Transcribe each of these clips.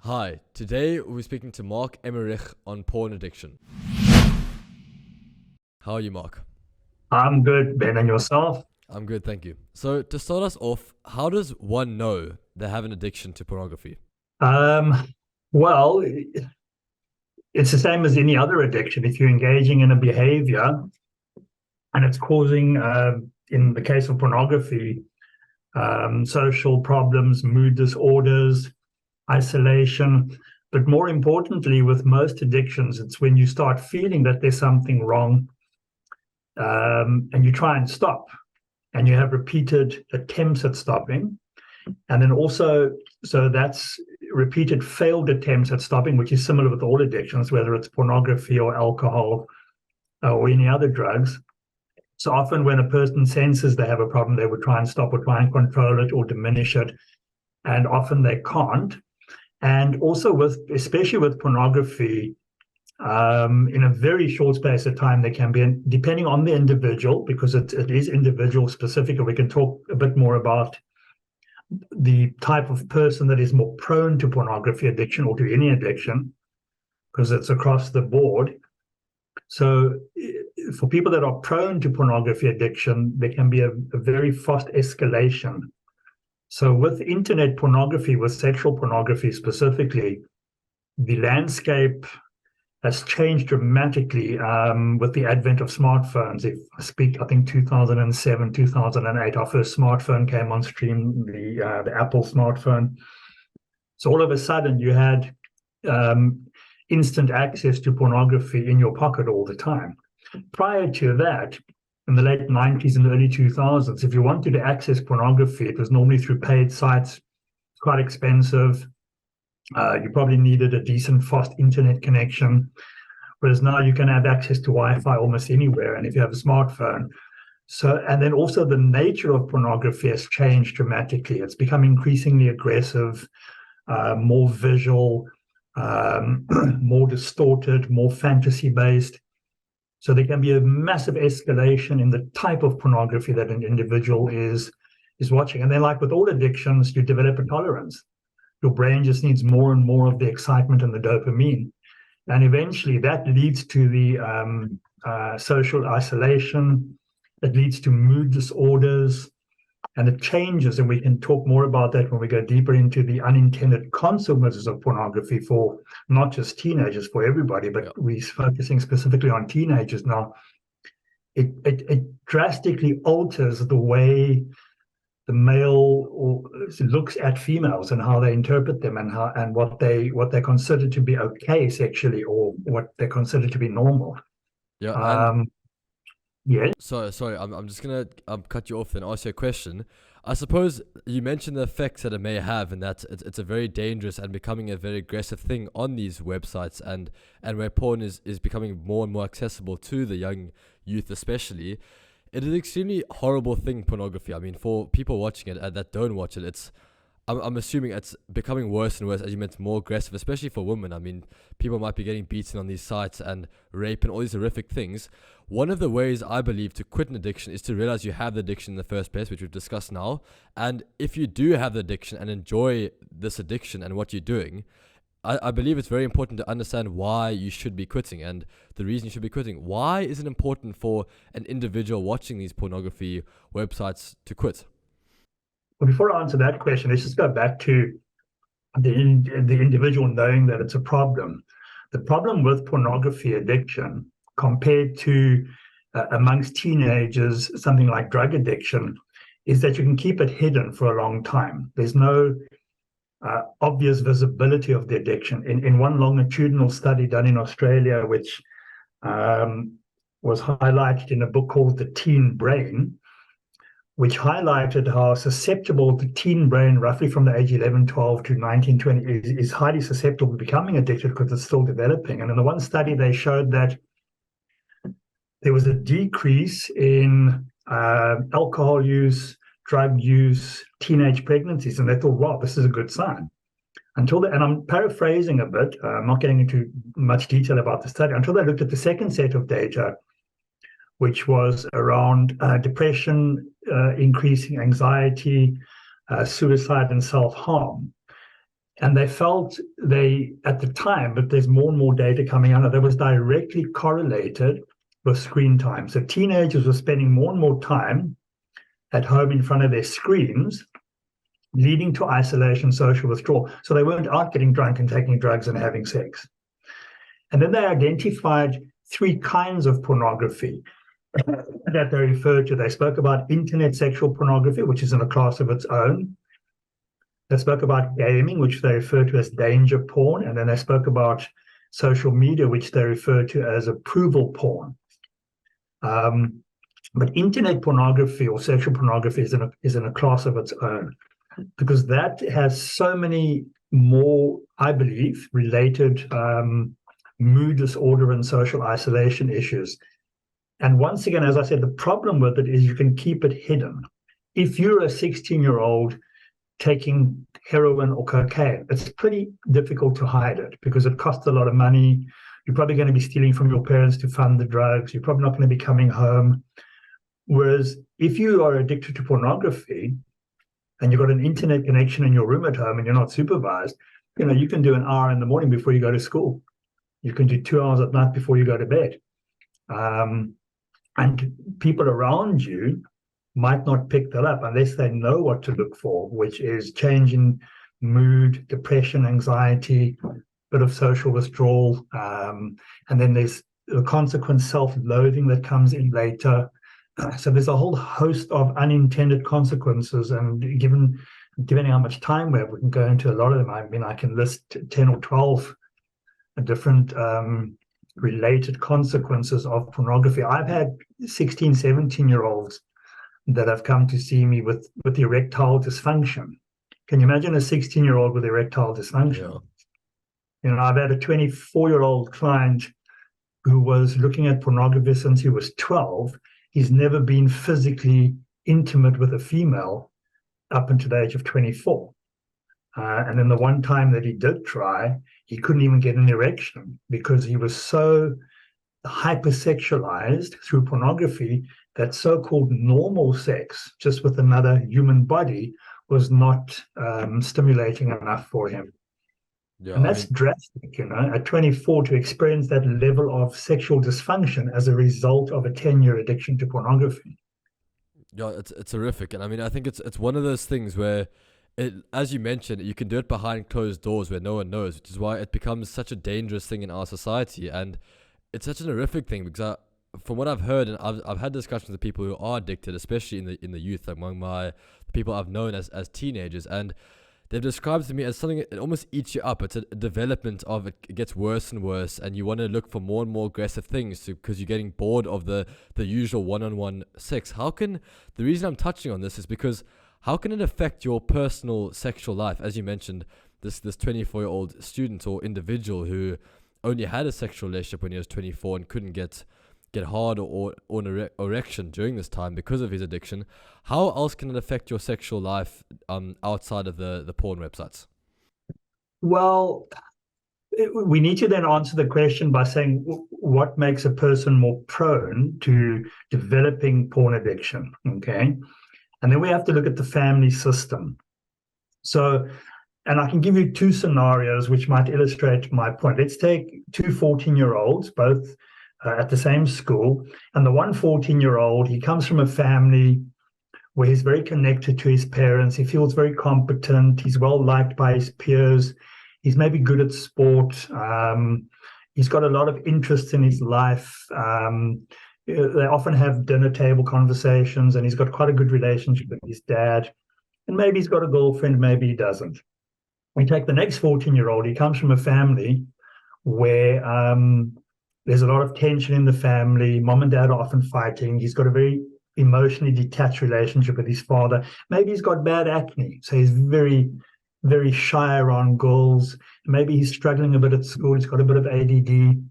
Hi, today we're speaking to Mark Emmerich on porn addiction. How are you, Mark? I'm good, Ben, and yourself? I'm good, thank you. So, to start us off, how does one know they have an addiction to pornography? Um, well, it's the same as any other addiction. If you're engaging in a behavior and it's causing, in the case of pornography, social problems, mood disorders, isolation. But more importantly, with most addictions, it's when you start feeling that there's something wrong, and you try and stop, and you have repeated attempts at stopping. And then also, so that's repeated failed attempts at stopping, which is similar with all addictions, whether it's pornography or alcohol or any other drugs. So often when a person senses they have a problem, they would try and stop or try and control it or diminish it. And often they can't. And also with, especially with pornography, in a very short space of time, there can be, depending on the individual, because it is individual specific, and we can talk a bit more about the type of person that is more prone to pornography addiction or to any addiction, because it's across the board. So, for people that are prone to pornography addiction, there can be a very fast escalation. So, with internet pornography, with sexual pornography specifically, the landscape has changed dramatically with the advent of smartphones. If I speak, I think 2007, 2008, our first smartphone came on stream, the Apple smartphone. So all of a sudden, you had instant access to pornography in your pocket all the time. Prior to that, in the late 90s and early 2000s, if you wanted to access pornography, it was normally through paid sites, quite expensive. You probably needed a decent fast internet connection, whereas now you can have access to Wi-Fi almost anywhere, and if you have a smartphone. So, and then also the nature of pornography has changed dramatically. It's become increasingly aggressive, more visual, more distorted, more fantasy-based. So there can be a massive escalation in the type of pornography that an individual is watching. And then, like with all addictions, you develop a tolerance. Your brain just needs more and more of the excitement and the dopamine. And eventually that leads to the social isolation. It leads to mood disorders, and it changes. And we can talk more about that when we go deeper into the unintended consequences of pornography for not just teenagers, for everybody, but we're focusing specifically on teenagers now. It drastically alters the way the male looks at females and how they interpret them, and how and what they consider to be okay sexually, or what they consider to be normal. Yeah, and Um, yeah. sorry, I'm just gonna cut you off and ask you a question. I suppose you mentioned the effects that it may have, and that it's a very dangerous and becoming a very aggressive thing on these websites, and where porn is becoming more and more accessible to the young youth, especially. It is an extremely horrible thing, pornography. I mean, for people watching it that don't watch it, I'm assuming it's becoming worse and worse, as you meant, more aggressive, especially for women. I mean, people might be getting beaten on these sites and rape and all these horrific things. One of the ways I believe to quit an addiction is to realize you have the addiction in the first place, which we've discussed now. And if you do have the addiction and enjoy this addiction and what you're doing, I believe it's very important to understand why you should be quitting and the reason you should be quitting. Why is it important for an individual watching these pornography websites to quit? Well, before I answer that question, let's just go back to the individual knowing that it's a problem. The problem with pornography addiction compared to amongst teenagers, something like drug addiction, is that you can keep it hidden for a long time. There's no obvious visibility of the addiction. In one longitudinal study done in Australia, which was highlighted in a book called The Teen Brain, which highlighted how susceptible the teen brain, roughly from the age 11, 12 to 19, 20, is highly susceptible to becoming addicted because it's still developing. And in the one study, they showed that there was a decrease in alcohol use, drug use, teenage pregnancies. And they thought, wow, this is a good sign. And I'm paraphrasing a bit, I'm not getting into much detail about the study, until they looked at the second set of data, which was around depression, increasing anxiety, suicide, and self-harm. And they felt at the time, but there's more and more data coming out, that was directly correlated with screen time. So teenagers were spending more and more time at home in front of their screens, leading to isolation, social withdrawal. So they weren't out getting drunk and taking drugs and having sex. And then they identified 3 kinds of pornography that they referred to. They spoke about internet sexual pornography, which is in a class of its own. They spoke about gaming, which they refer to as danger porn. And then they spoke about social media, which they refer to as approval porn. But internet pornography or sexual pornography is in a class of its own, because that has so many more, I believe, related mood disorder and social isolation issues. And once again, as I said, the problem with it is you can keep it hidden. If you're a 16-year-old taking heroin or cocaine, it's pretty difficult to hide it because it costs a lot of money. You're probably going to be stealing from your parents to fund the drugs. You're probably not going to be coming home. Whereas if you are addicted to pornography and you've got an internet connection in your room at home and you're not supervised, you can do an hour in the morning before you go to school. You can do 2 hours at night before you go to bed. And people around you might not pick that up unless they know what to look for, which is change in mood, depression, anxiety, bit of social withdrawal. And then there's the consequent self-loathing that comes in later. So there's a whole host of unintended consequences. And depending how much time we have, we can go into a lot of them. I mean, I can list 10 or 12 different related consequences of pornography. I've had 16, 17-year-olds that have come to see me with erectile dysfunction. Can you imagine a 16-year-old with erectile dysfunction? Yeah. I've had a 24-year-old client who was looking at pornography since he was 12. He's never been physically intimate with a female up until the age of 24. And then the one time that he did try, he couldn't even get an erection because he was so hypersexualized through pornography that so-called normal sex, just with another human body, was not stimulating enough for him. Yeah, and that's drastic, at 24 to experience that level of sexual dysfunction as a result of a 10-year addiction to pornography. Yeah, it's horrific. And I think it's one of those things where, as you mentioned, you can do it behind closed doors where no one knows, which is why it becomes such a dangerous thing in our society. And it's such an horrific thing because from what I've heard, and I've had discussions with people who are addicted, especially in the youth, among the people I've known as teenagers, and they've described to me as something that almost eats you up. It's a development of it gets worse and worse, and you want to look for more and more aggressive things because you're getting bored of the usual one-on-one sex. The reason I'm touching on this is because how can it affect your personal sexual life? As you mentioned, this 24-year-old student or individual who only had a sexual relationship when he was 24 and couldn't get hard or an erection during this time because of his addiction. How else can it affect your sexual life outside of the porn websites? Well, we need to then answer the question by saying what makes a person more prone to developing porn addiction, okay? And then we have to look at the family system. So, and I can give you 2 scenarios which might illustrate my point. Let's take 2 14-year-olds, both at the same school. And the one 14-year-old, he comes from a family where he's very connected to his parents. He feels very competent. He's well liked by his peers. He's maybe good at sport. He's got a lot of interest in his life. They often have dinner table conversations, and he's got quite a good relationship with his dad. And maybe he's got a girlfriend, maybe he doesn't. We take the next 14-year-old. He comes from a family where there's a lot of tension in the family. Mom and dad are often fighting. He's got a very emotionally detached relationship with his father. Maybe he's got bad acne, so he's very, very shy around girls. Maybe he's struggling a bit at school. He's got a bit of ADD.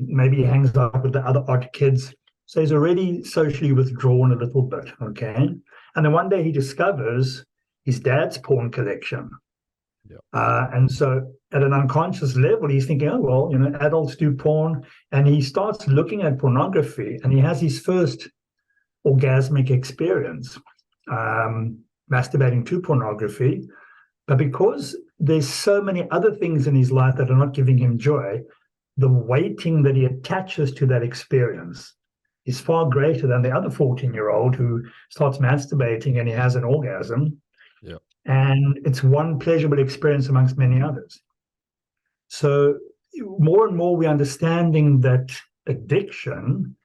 Maybe he hangs out with the other odd kids. So he's already socially withdrawn a little bit, okay? And then one day he discovers his dad's porn collection. Yeah. And so at an unconscious level, he's thinking, oh, well, adults do porn. And he starts looking at pornography, and he has his first orgasmic experience, masturbating to pornography. But because there's so many other things in his life that are not giving him joy. The weighting that he attaches to that experience is far greater than the other 14-year-old who starts masturbating and he has an orgasm. Yeah. And it's one pleasurable experience amongst many others. So more and more we're understanding that addiction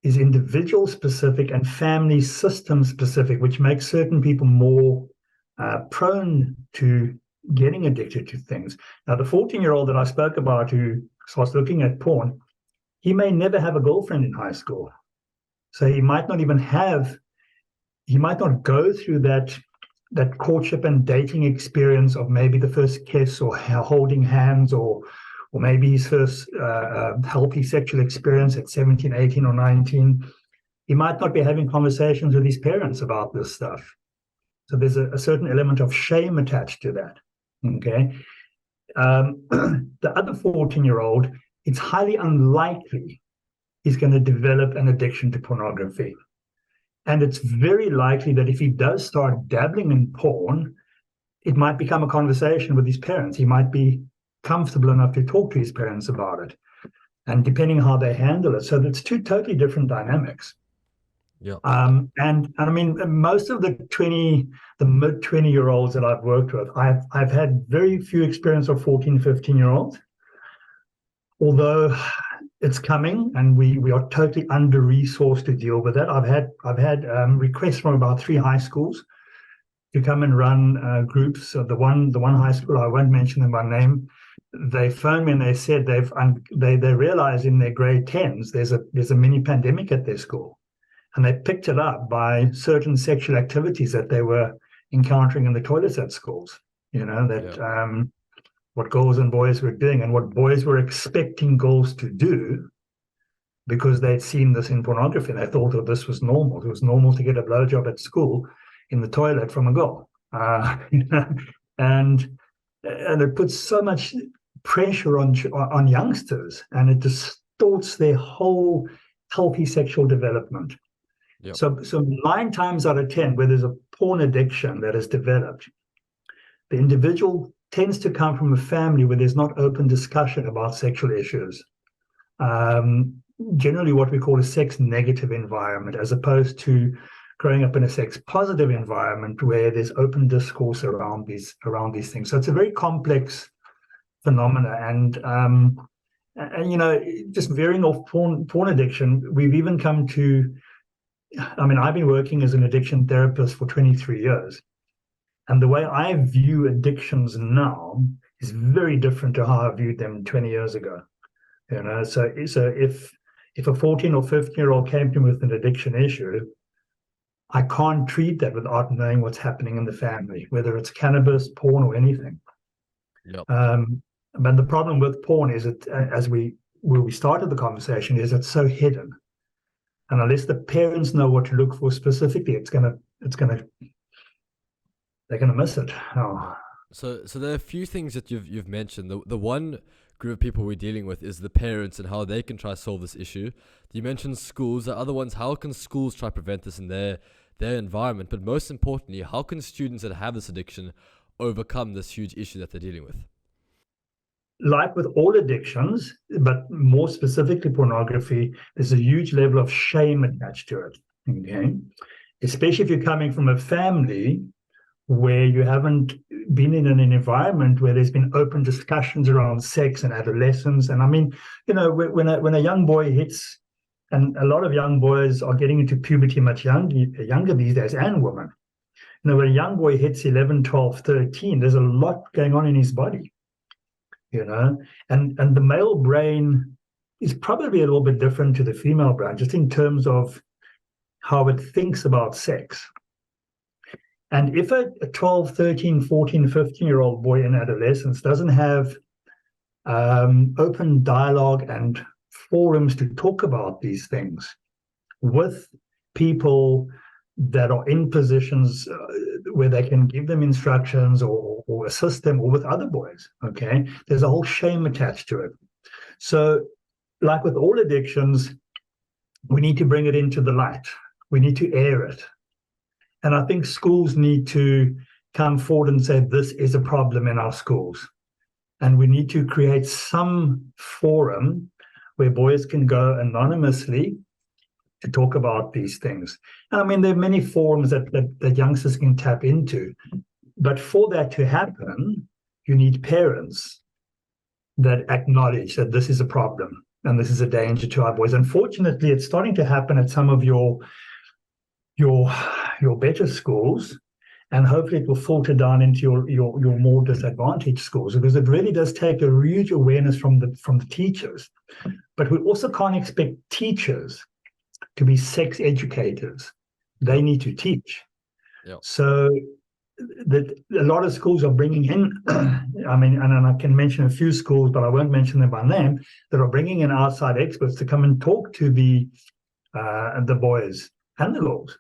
is individual specific and family system specific, which makes certain people more prone to getting addicted to things. Now, the 14-year-old that I spoke about who starts looking at porn, he may never have a girlfriend in high school. So he might not go through that courtship and dating experience of maybe the first kiss or holding hands or maybe his first healthy sexual experience at 17, 18, or 19. He might not be having conversations with his parents about this stuff. So there's a certain element of shame attached to that. Okay. The other 14-year-old, it's highly unlikely he's going to develop an addiction to pornography. And it's very likely that if he does start dabbling in porn, it might become a conversation with his parents. He might be comfortable enough to talk to his parents about it. And depending on how they handle it. So that's two totally different dynamics. Yeah. And I mean, most of the mid 20-year-olds that I've worked with, I've had very few experience of 14, 15-year-olds. Although it's coming, and we are totally under-resourced to deal with that. I've had requests from about 3 high schools to come and run groups. So the one high school, I won't mention them by name, they phoned me and they said they realize in their grade 10s there's a mini pandemic at their school, and they picked it up by certain sexual activities that they were encountering in the toilets at schools. What girls and boys were doing and what boys were expecting girls to do because they'd seen this in pornography and they thought that this was normal. It was normal to get a blowjob at school in the toilet from a girl. And it puts so much pressure on youngsters, and it distorts their whole healthy sexual development. Yep. So 9 times out of 10, where there's a porn addiction that is developed, the individual tends to come from a family where there's not open discussion about sexual issues. Generally what we call a sex negative environment, as opposed to growing up in a sex positive environment where there's open discourse around these things. So it's a very complex phenomena. And just veering off porn addiction, we've even come to, I've been working as an addiction therapist for 23 years. And the way I view addictions now is very different to how I viewed them 20 years ago. So if a 14 or 15-year-old came to me with an addiction issue, I can't treat that without knowing what's happening in the family, whether it's cannabis, porn, or anything. Yep. But the problem with porn is where we started the conversation, is it's so hidden. And unless the parents know what to look for specifically, they're going to miss it. Oh. So there are a few things that you've mentioned. The one group of people we're dealing with is the parents and how they can try to solve this issue. You mentioned schools. The other ones, how can schools try to prevent this in their environment? But most importantly, how can students that have this addiction overcome this huge issue that they're dealing with? Like with all addictions, but more specifically pornography, there's a huge level of shame attached to it. Okay, especially if you're coming from a family where you haven't been in an environment where there's been open discussions around sex and adolescence. And when a young boy hits, and a lot of young boys are getting into puberty much younger these days, and women, when a young boy hits 11, 12, 13, there's a lot going on in his body, and the male brain is probably a little bit different to the female brain, just in terms of how it thinks about sex. And if a 12, 13, 14, 15-year-old boy in adolescence doesn't have open dialogue and forums to talk about these things with people that are in positions where they can give them instructions or assist them, or with other boys, okay, there's a whole shame attached to it. So like with all addictions, we need to bring it into the light. We need to air it. And I think schools need to come forward and say, this is a problem in our schools. And we need to create some forum where boys can go anonymously to talk about these things. And I mean, there are many forums that youngsters can tap into. But for that to happen, you need parents that acknowledge that this is a problem and this is a danger to our boys. Unfortunately, it's starting to happen at some of your better schools, and hopefully it will filter down into your more disadvantaged schools, because it really does take a huge awareness from the teachers. But we also can't expect teachers to be sex educators. They need to teach. Yeah. So that a lot of schools are bringing in, I mean, and I can mention a few schools, but I won't mention them by name, that are bringing in outside experts to come and talk to the boys and the girls,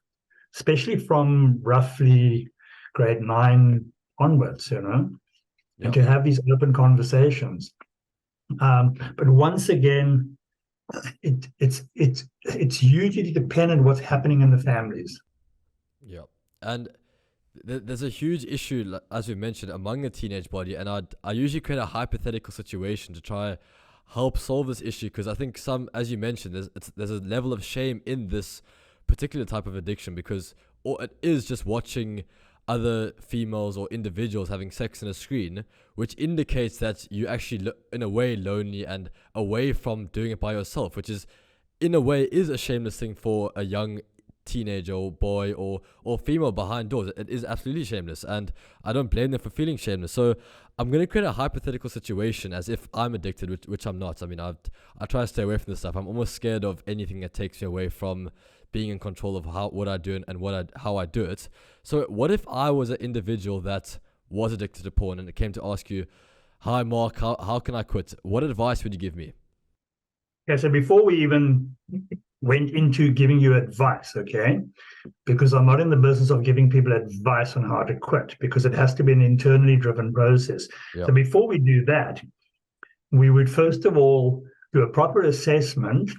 especially from roughly grade 9 onwards, and to have these open conversations. But once again, it's hugely dependent what's happening in the families. Yeah, and there's a huge issue, as we mentioned, among the teenage body, and I usually create a hypothetical situation to try help solve this issue, because I think as you mentioned, there's a level of shame in this particular type of addiction, because it is just watching other females or individuals having sex on a screen, which indicates that you actually in a way lonely and away from doing it by yourself, which is in a way is a shameless thing for a young teenager or boy or female behind doors. It is absolutely shameless, and I don't blame them for feeling shameless. So I'm going to create a hypothetical situation as if I'm addicted, which I'm not. I mean, I try to stay away from this stuff. I'm almost scared of anything that takes me away from being in control of what I do and how I do it. So what if I was an individual that was addicted to porn and it came to ask you, hi Mark, how can I quit? What advice would you give me? Yeah, so before we even went into giving you advice, okay, because I'm not in the business of giving people advice on how to quit, because it has to be an internally driven process. Yep. So before we do that, we would first of all do a proper assessment,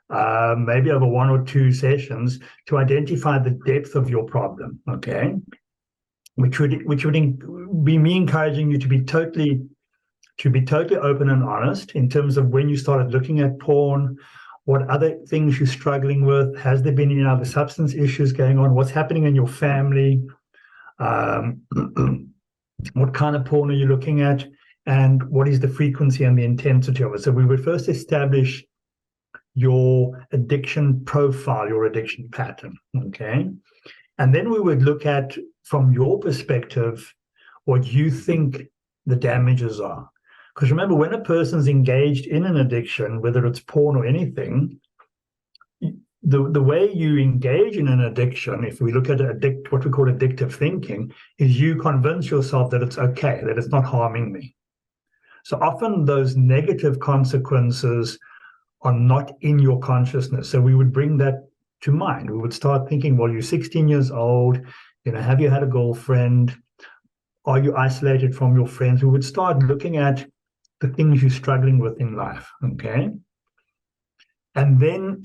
maybe over 1 or 2 sessions, to identify the depth of your problem, okay, which would be me encouraging you to be totally open and honest in terms of when you started looking at porn, what other things you're struggling with, has there been any other substance issues going on, what's happening in your family, what kind of porn are you looking at, and what is the frequency and the intensity of it. So we would first establish your addiction profile, your addiction pattern, okay? And then we would look at, from your perspective, what you think the damages are. Because remember, when a person's engaged in an addiction, whether it's porn or anything, the way you engage in an addiction, if we look at what we call addictive thinking, is you convince yourself that it's okay, that it's not harming me. So often those negative consequences are not in your consciousness. So we would bring that to mind. We would start thinking, well, you're 16 years old, have you had a girlfriend? Are you isolated from your friends? We would start looking at the things you're struggling with in life, okay? And then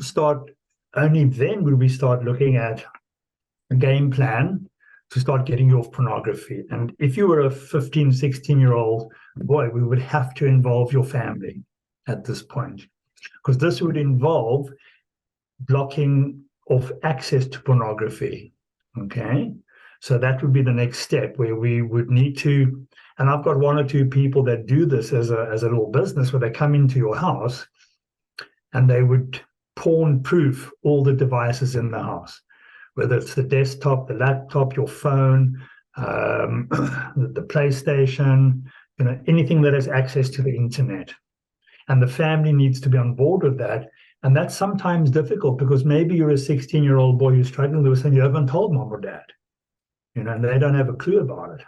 only then will we start looking at a game plan to start getting you off pornography. And if you were a 15, 16-year-old boy, we would have to involve your family at this point, because this would involve blocking of access to pornography, okay? So that would be the next step, where we would need to, and I've got 1 or 2 people that do this as a little business, where they come into your house and they would porn-proof all the devices in the house, whether it's the desktop, the laptop, your phone, the PlayStation, anything that has access to the internet. And the family needs to be on board with that. And that's sometimes difficult, because maybe you're a 16-year-old boy who's struggling with this and you haven't told mom or dad, and they don't have a clue about it.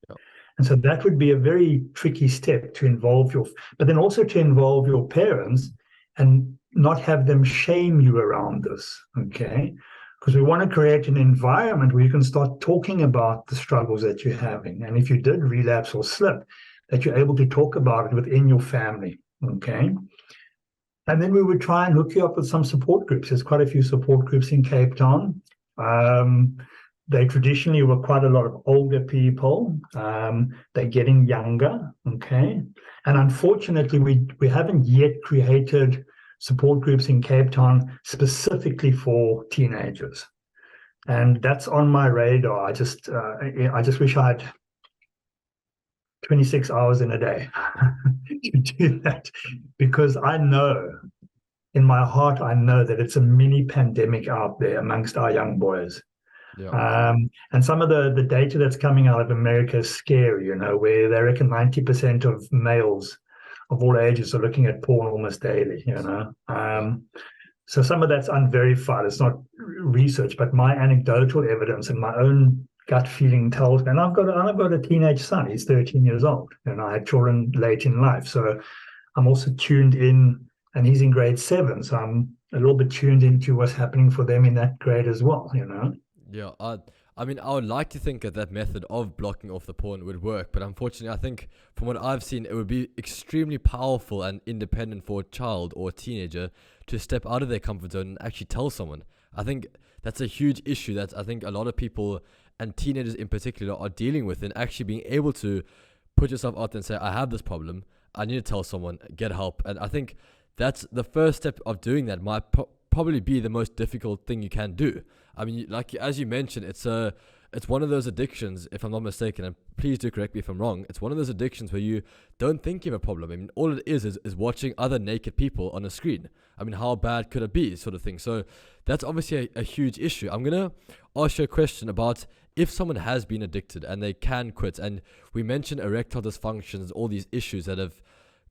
Yep. And so that would be a very tricky step to involve but then also to involve your parents and not have them shame you around this, okay? Because we want to create an environment where you can start talking about the struggles that you're having. And if you did relapse or slip, that you're able to talk about it within your family, okay? And then we would try and hook you up with some support groups. There's quite a few support groups in Cape Town. they traditionally were quite a lot of older people. They're getting younger, okay? And unfortunately, we haven't yet created support groups in Cape Town specifically for teenagers. And that's on my radar. I just wish I had 26 hours in a day to do that, because I know in my heart, I know that it's a mini pandemic out there amongst our young boys. Yeah. And some of the data that's coming out of America is scary, where they reckon 90% of males of all ages are looking at porn almost daily, Yeah. So some of that's unverified. It's not research, but my anecdotal evidence and my own gut feeling tells me. And I've got a teenage son. He's 13 years old, and I had children late in life. So I'm also tuned in, and he's in grade 7. So I'm a little bit tuned into what's happening for them in that grade as well, Yeah, I mean, I would like to think that method of blocking off the porn would work, but unfortunately, I think from what I've seen, it would be extremely powerful and independent for a child or a teenager to step out of their comfort zone and actually tell someone. I think that's a huge issue that I think a lot of people, and teenagers in particular, are dealing with, and actually being able to put yourself out there and say, I have this problem, I need to tell someone, get help. And I think that's the first step of doing that might probably be the most difficult thing you can do. I mean, like as you mentioned, it's one of those addictions, if I'm not mistaken, and please do correct me if I'm wrong. It's one of those addictions where you don't think you have a problem. I mean, all it is watching other naked people on a screen. I mean, how bad could it be, sort of thing. So that's obviously a huge issue. I'm gonna ask you a question about if someone has been addicted and they can quit. And we mentioned erectile dysfunctions, all these issues that have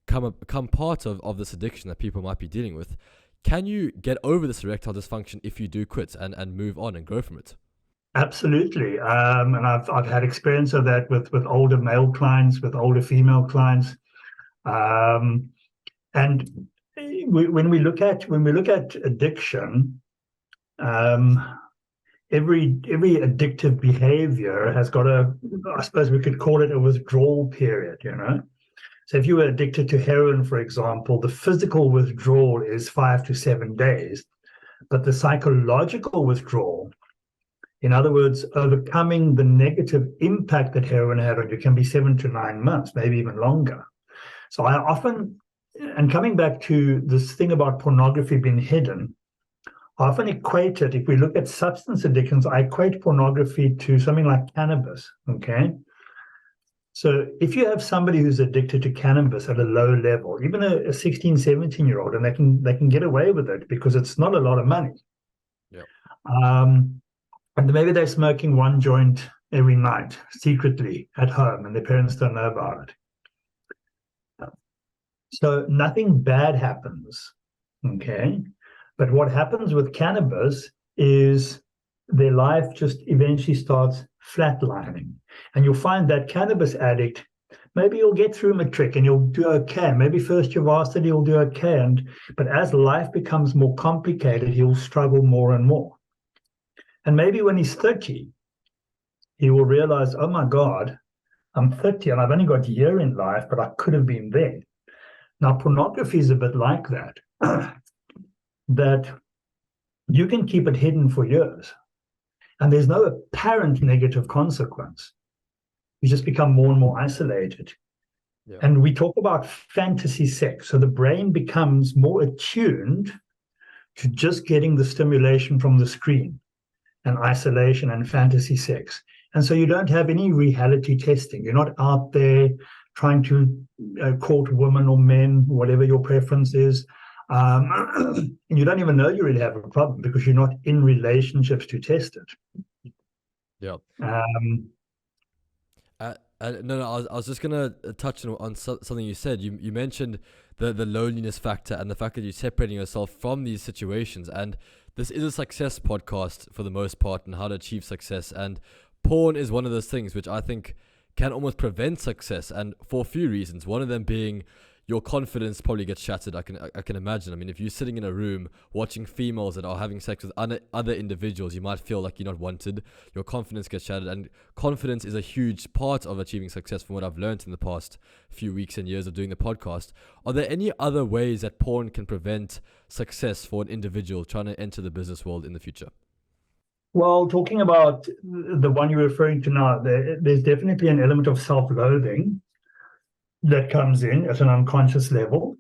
come part of this addiction that people might be dealing with. Can you get over this erectile dysfunction if you do quit and move on and grow from it? Absolutely. And I've had experience of that with older male clients, with older female clients. And when we look at addiction, every addictive behavior has got I suppose we could call it a withdrawal period, So if you were addicted to heroin, for example, the physical withdrawal is 5 to 7 days, but the psychological withdrawal, in other words, overcoming the negative impact that heroin had on you, can be 7 to 9 months, maybe even longer. So I often, and coming back to this thing about pornography being hidden, I often equate it, if we look at substance addictions, I equate pornography to something like cannabis, okay? So if you have somebody who's addicted to cannabis at a low level, even a 16, 17-year-old, and they can get away with it because it's not a lot of money. Yeah. And maybe they're smoking one joint every night secretly at home, and their parents don't know about it. So nothing bad happens, okay? But what happens with cannabis is their life just eventually starts flatlining. And you'll find that cannabis addict, maybe you'll get through matric and you'll do okay. Maybe first year varsity, you'll do okay. But as life becomes more complicated, he'll struggle more and more. And maybe when he's 30, he will realize, oh my God, I'm 30 and I've only got a year in life, but I could have been there. Now, pornography is a bit like that, that you can keep it hidden for years and there's no apparent negative consequence. You just become more and more isolated. Yeah. And we talk about fantasy sex. So the brain becomes more attuned to just getting the stimulation from the screen and isolation and fantasy sex. And so you don't have any reality testing. You're not out there trying to court women or men, whatever your preference is. And you don't even know you really have a problem because you're not in relationships to test it. Yeah. Um, No, I was just gonna touch on something you said. You mentioned the loneliness factor and the fact that you're separating yourself from these situations. And this is a success podcast for the most part, and how to achieve success. And porn is one of those things which I think can almost prevent success, and for a few reasons. One of them being your confidence probably gets shattered. I can imagine. I mean, if you're sitting in a room watching females that are having sex with other individuals, you might feel like you're not wanted. Your confidence gets shattered, and confidence is a huge part of achieving success from what I've learned in the past few weeks and years of doing the podcast. Are there any other ways that porn can prevent success for an individual trying to enter the business world in the future? Well, talking about the one you're referring to now, there's definitely an element of self-loathing that comes in at an unconscious level.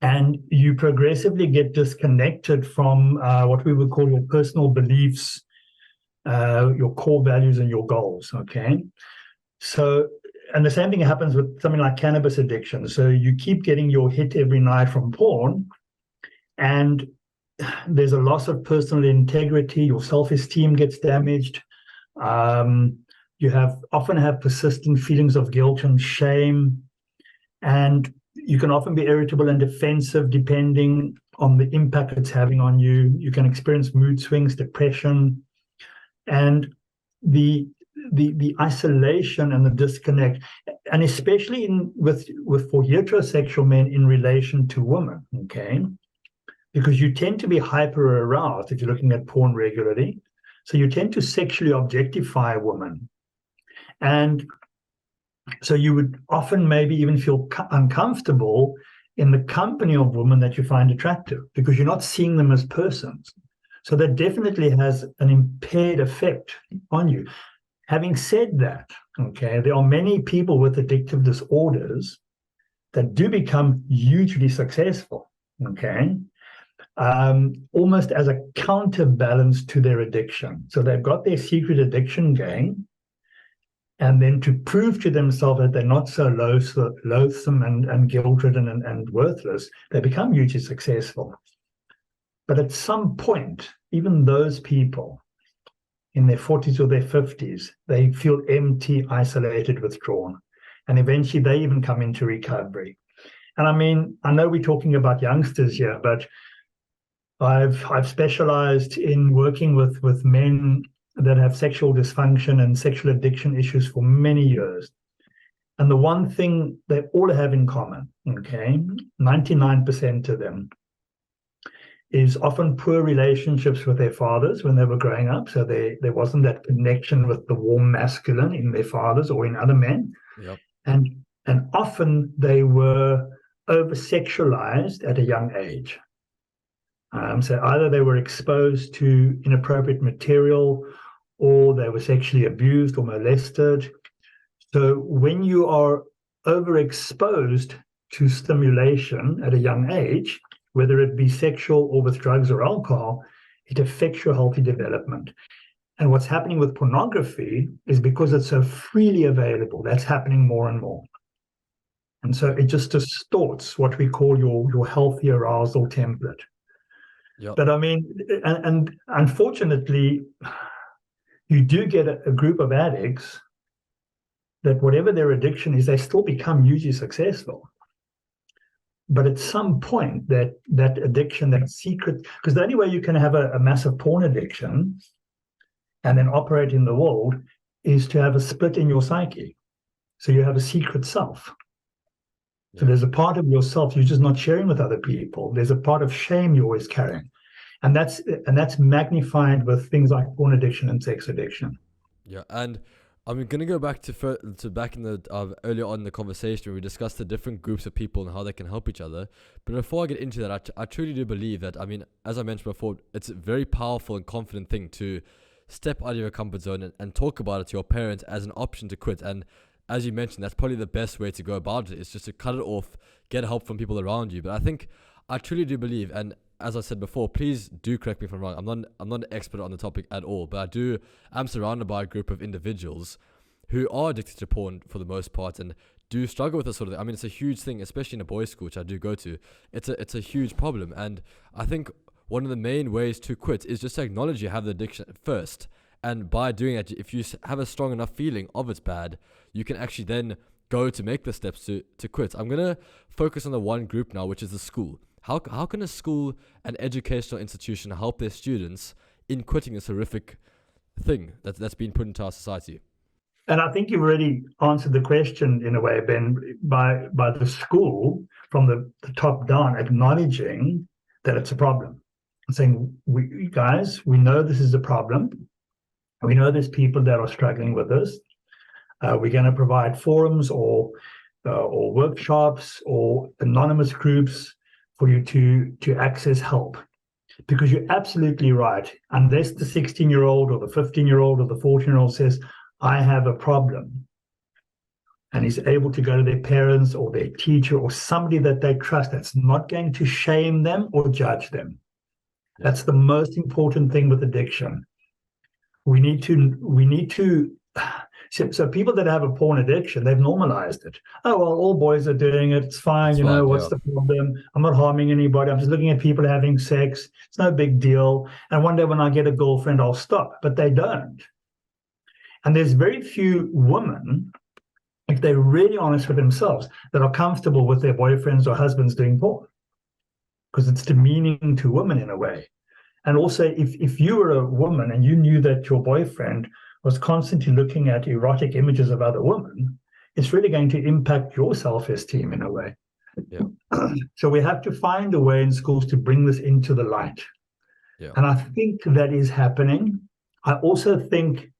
And you progressively get disconnected from what we would call your personal beliefs, your core values, and your goals. Okay. So, and the same thing happens with something like cannabis addiction. So you keep getting your hit every night from porn, and there's a loss of personal integrity. Your self-esteem gets damaged. You often have persistent feelings of guilt and shame, and you can often be irritable and defensive depending on the impact it's having on you. You can experience mood swings, depression, and the isolation and the disconnect, and especially with for heterosexual men in relation to women. Okay, because you tend to be hyper aroused if you're looking at porn regularly, so you tend to sexually objectify women, and so you would often maybe even feel uncomfortable in the company of women that you find attractive because you're not seeing them as persons. So that definitely has an impaired effect on you. Having said that, okay, there are many people with addictive disorders that do become hugely successful, okay, almost as a counterbalance to their addiction. So they've got their secret addiction gang, and then to prove to themselves that they're not so loathsome and guilt-ridden and worthless, they become hugely successful. But at some point, even those people in their 40s or their 50s, they feel empty, isolated, withdrawn. And eventually they even come into recovery. And I mean, I know we're talking about youngsters here, but I've specialized in working with men that have sexual dysfunction and sexual addiction issues for many years. And the one thing they all have in common, okay, 99% of them, is often poor relationships with their fathers when they were growing up. So there wasn't that connection with the warm masculine in their fathers or in other men. Yep. And often they were over-sexualized at a young age. So either they were exposed to inappropriate material, or they were sexually abused or molested. So when you are overexposed to stimulation at a young age, whether it be sexual or with drugs or alcohol, it affects your healthy development. And what's happening with pornography is because it's so freely available, that's happening more and more. And so it just distorts what we call your healthy arousal template. Yep. But I mean, and unfortunately, you do get a group of addicts that whatever their addiction is, they still become hugely successful. But at some point, that addiction, that secret, because the only way you can have a massive porn addiction and then operate in the world is to have a split in your psyche. So you have a secret self. So there's a part of yourself you're just not sharing with other people. There's a part of shame you're always carrying. And that's magnified with things like porn addiction and sex addiction. Yeah, and I'm gonna go back to back in the earlier on in the conversation where we discussed the different groups of people and how they can help each other. But before I get into that, I truly do believe that, I mean, as I mentioned before, it's a very powerful and confident thing to step out of your comfort zone and talk about it to your parents as an option to quit. And as you mentioned, that's probably the best way to go about it, is just to cut it off, get help from people around you. But I truly do believe, and as I said before, please do correct me if I'm wrong. I'm not an expert on the topic at all, but I'm surrounded by a group of individuals who are addicted to porn for the most part and do struggle with this sort of thing. I mean, it's a huge thing, especially in a boys' school, which I do go to. It's a huge problem, and I think one of the main ways to quit is just to acknowledge you have the addiction first. And by doing that, if you have a strong enough feeling of it's bad, you can actually then go to make the steps to quit. I'm going to focus on the one group now, which is the school. How can a school, an educational institution, help their students in quitting this horrific thing that's been put into our society? And I think you've already answered the question in a way, Ben, by the school from the top down acknowledging that it's a problem and saying, we know this is a problem. We know there's people that are struggling with this. We're going to provide forums or workshops or anonymous groups for you to access help. Because you're absolutely right. Unless the 16-year-old or the 15-year-old or the 14-year-old says, I have a problem, and is able to go to their parents or their teacher or somebody that they trust that's not going to shame them or judge them. Yeah. That's the most important thing with addiction. We need to so people that have a porn addiction, they've normalized it. Oh, well, all boys are doing it. It's fine. It's What's yeah. the problem? I'm not harming anybody. I'm just looking at people having sex. It's no big deal. And one day when I get a girlfriend, I'll stop. But they don't. And there's very few women, if they're really honest with themselves, that are comfortable with their boyfriends or husbands doing porn, because it's demeaning to women in a way. And also, if you were a woman and you knew that your boyfriend was constantly looking at erotic images of other women, it's really going to impact your self-esteem in a way. Yeah. So we have to find a way in schools to bring this into the light. Yeah. And I think that is happening. I also think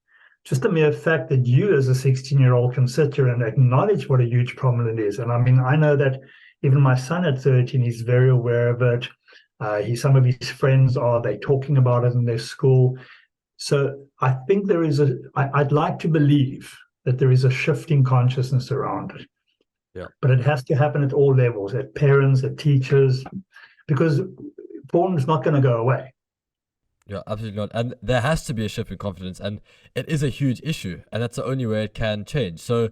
just the mere fact that you as a 16-year-old can sit here and acknowledge what a huge problem it is. And I mean, I know that even my son at 13 is very aware of it. Some of his friends they talking about it in their school. So I think there is I'd like to believe that there is a shifting consciousness around it. Yeah. But it has to happen at all levels, at parents, at teachers, because porn is not going to go away. Yeah, absolutely not. And there has to be a shift in confidence, and it is a huge issue, and that's the only way it can change. So,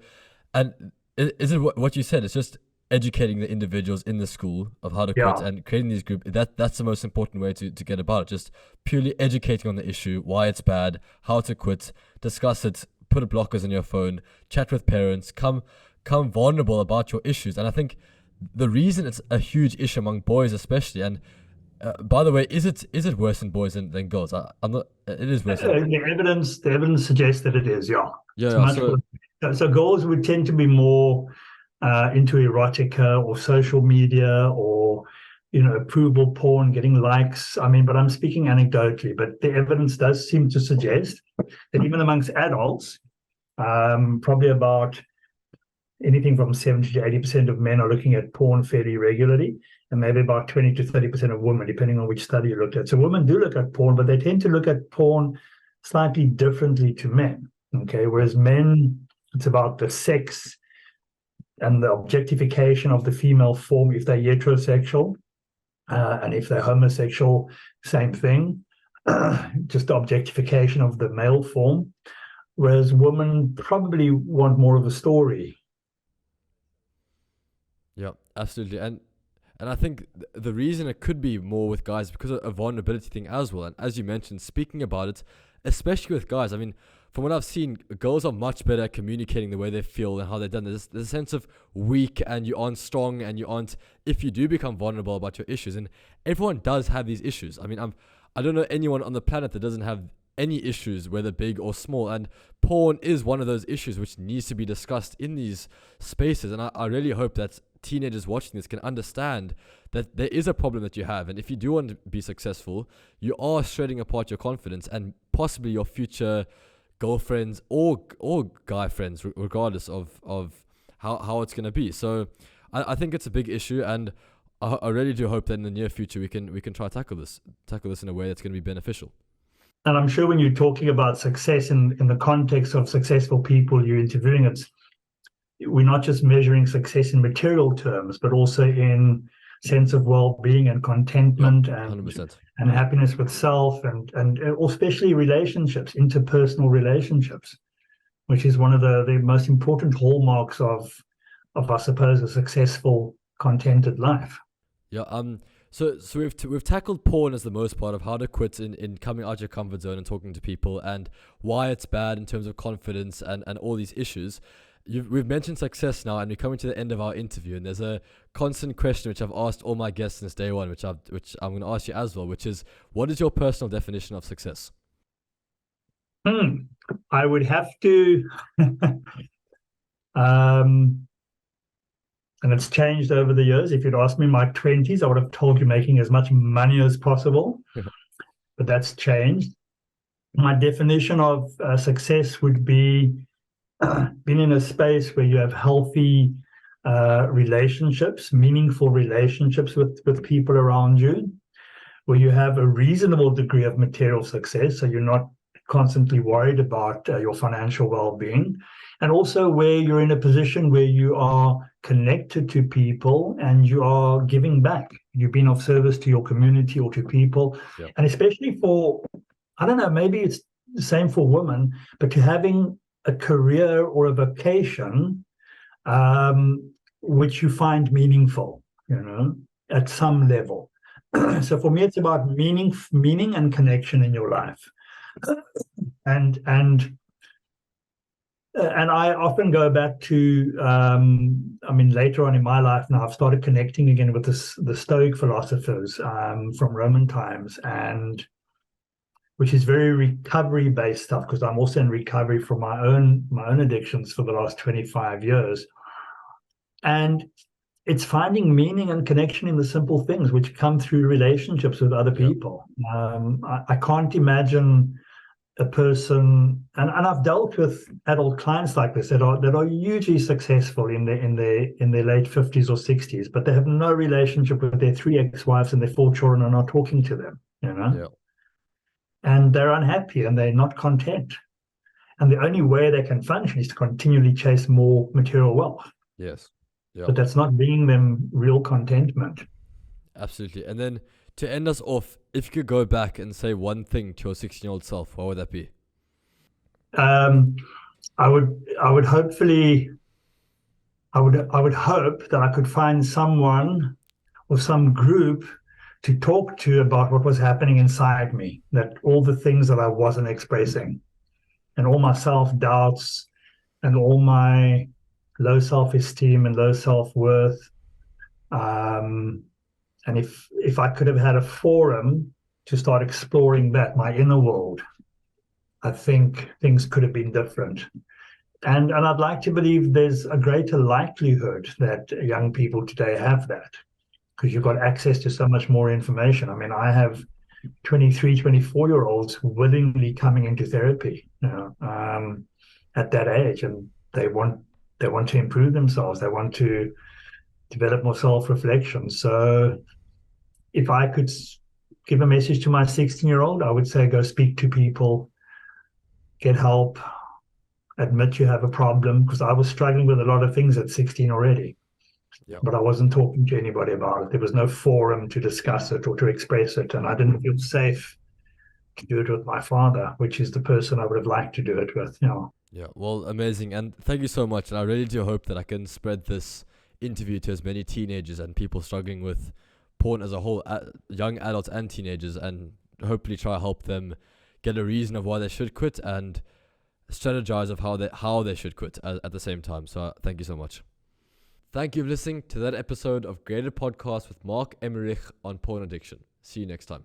and is it what you said? It's just educating the individuals in the school of how to quit and creating these groups. That's the most important way to get about it. Just purely educating on the issue, why it's bad, how to quit, discuss it, put blockers on your phone, chat with parents, come vulnerable about your issues. And I think the reason it's a huge issue among boys especially, and by the way, is it worse in boys than girls? I'm not. It is worse. The evidence suggests that it is. Yeah. So girls would tend to be more into erotica or social media or approval porn, getting likes. I mean, but I'm speaking anecdotally. But the evidence does seem to suggest that even amongst adults, probably about anything from 70 to 80% of men are looking at porn fairly regularly, and maybe about 20 to 30% of women, depending on which study you looked at. So women do look at porn, but they tend to look at porn slightly differently to men. Okay, whereas men, it's about the sex and the objectification of the female form if they're heterosexual, and if they're homosexual, same thing. Just the objectification of the male form, whereas women probably want more of a story. Yeah, absolutely. And I think the reason it could be more with guys is because of a vulnerability thing as well. And as you mentioned, speaking about it, especially with guys, I mean, from what I've seen, girls are much better at communicating the way they feel and how they've done. There's a sense of weak and you aren't strong and you aren't, if you do become vulnerable about your issues. And everyone does have these issues. I mean, I don't know anyone on the planet that doesn't have any issues, whether big or small. And porn is one of those issues which needs to be discussed in these spaces. And I really hope that teenagers watching this can understand that there is a problem that you have, and if you do want to be successful, you are shredding apart your confidence and possibly your future girlfriends or guy friends, regardless of how it's going to be. So I think it's a big issue, and I really do hope that in the near future we can try to tackle this in a way that's going to be beneficial. And I'm sure when you're talking about success in the context of successful people you're interviewing, we're not just measuring success in material terms, but also in sense of well-being and contentment and happiness with self and especially relationships, interpersonal relationships, which is one of the most important hallmarks of I suppose a successful, contented life. Yeah. So we've tackled porn as the most part of how to quit in coming out your comfort zone and talking to people and why it's bad in terms of confidence and all these issues. We've mentioned success now, and we're coming to the end of our interview, and there's a constant question which I've asked all my guests since day one, which I'm going to ask you as well, which is, what is your personal definition of success? I would have to, and it's changed over the years. If you'd asked me in my 20s, I would have told you making as much money as possible, but that's changed. My definition of success would be being in a space where you have healthy relationships, meaningful relationships with people around you, where you have a reasonable degree of material success, so you're not constantly worried about your financial well-being, and also where you're in a position where you are connected to people and you are giving back. You've been of service to your community or to people. Yep. And especially for, I don't know, maybe it's the same for women, but to having a career or a vocation which you find meaningful, at some level. So for me, it's about meaning and connection in your life. And I often go back to, later on in my life now, I've started connecting again with the Stoic philosophers from Roman times, and which is very recovery-based stuff, because I'm also in recovery from my own addictions for the last 25 years. And it's finding meaning and connection in the simple things which come through relationships with other people. I can't imagine a person, and I've dealt with adult clients like this that are hugely successful in their late 50s or 60s, but they have no relationship with their 3 ex-wives and their 4 children and are not talking to them, and they're unhappy and they're not content. And the only way they can function is to continually chase more material wealth. Yes. Yep. But that's not bringing them real contentment. Absolutely. And then to end us off, if you could go back and say one thing to your 16-year-old self, what would that be? I would hope that I could find someone or some group to talk to about what was happening inside me, that all the things that I wasn't expressing and all my self-doubts and all my low self-esteem and low self-worth. And if I could have had a forum to start exploring that, my inner world, I think things could have been different. And I'd like to believe there's a greater likelihood that young people today have that, because you've got access to so much more information. I mean, I have 23, 24-year-olds willingly coming into therapy, at that age, and they want to improve themselves. They want to develop more self-reflection. So if I could give a message to my 16-year-old, I would say go speak to people, get help, admit you have a problem, because I was struggling with a lot of things at 16 already. Yep. But I wasn't talking to anybody about it. There was no forum to discuss it or to express it, and I didn't feel safe to do it with my father, which is the person I would have liked to do it with. Yeah, well, amazing. And thank you so much. And I really do hope that I can spread this interview to as many teenagers and people struggling with porn as a whole, young adults and teenagers, and hopefully try to help them get a reason of why they should quit and strategize of how they should quit at the same time. So thank you so much. Thank you for listening to that episode of Graded Podcast with Mark Emmerich on porn addiction. See you next time.